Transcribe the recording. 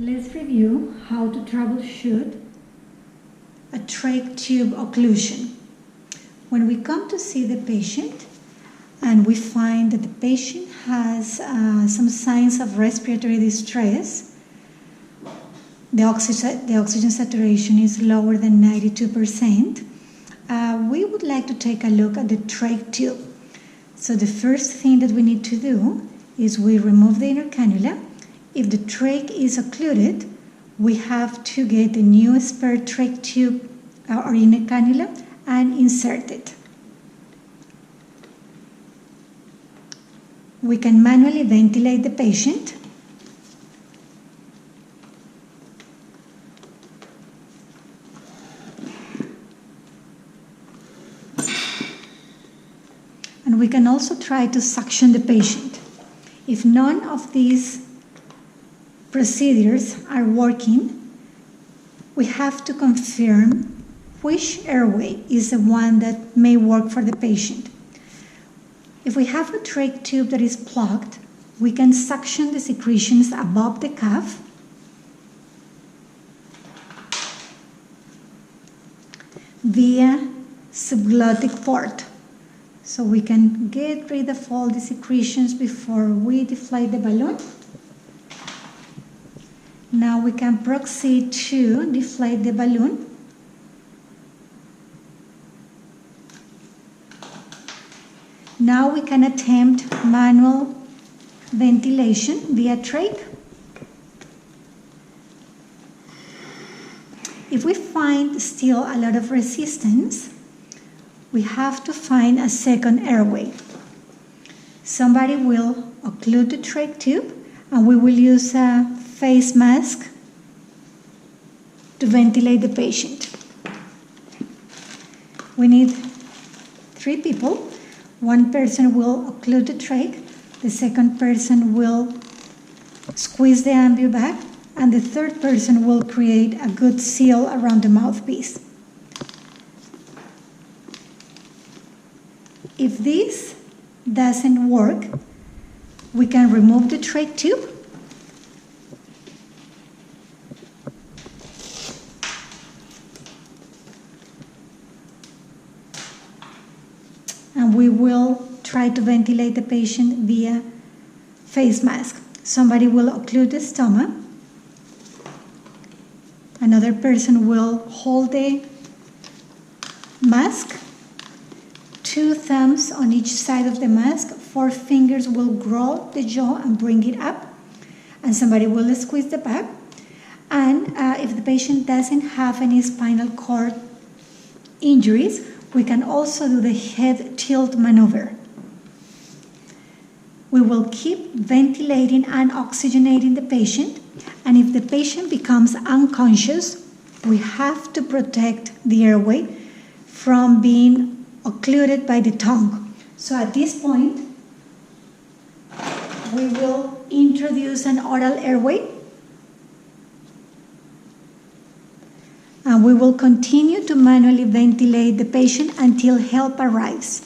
Let's review how to troubleshoot a trach tube occlusion. When we come to see the patient and we find that the patient has some signs of respiratory distress, the oxygen saturation is lower than 92%, we would like to take a look at the trach tube. So the first thing that we need to do is we remove the inner cannula. If the trach is occluded, we have to get a new spare trach tube or inner cannula and insert it. We can manually ventilate the patient. And we can also try to suction the patient. If none of these procedures are working, we have to confirm which airway is the one that may work for the patient. If we have a trach tube that is plugged, we can suction the secretions above the cuff via subglottic port. So we can get rid of all the secretions before we deflate the balloon. Now we can proceed to deflate the balloon. Now we can attempt manual ventilation via trach. If we find still a lot of resistance, we have to find a second airway. Somebody will occlude the trach tube and we will use a face mask to ventilate the patient. We need 3 people. One person will occlude the trach, the second person will squeeze the ambue back, and the third person will create a good seal around the mouthpiece. If this doesn't work, we can remove the trach tube and we will try to ventilate the patient via face mask. Somebody will occlude the stomach. Another person will hold the mask. 2 thumbs on each side of the mask. 4 fingers will grow the jaw and bring it up. And somebody will squeeze the back. And if the patient doesn't have any spinal cord injuries, we can also do the head tilt maneuver. We will keep ventilating and oxygenating the patient, and if the patient becomes unconscious, we have to protect the airway from being occluded by the tongue. So at this point, we will introduce an oral airway, and we will continue to manually ventilate the patient until help arrives.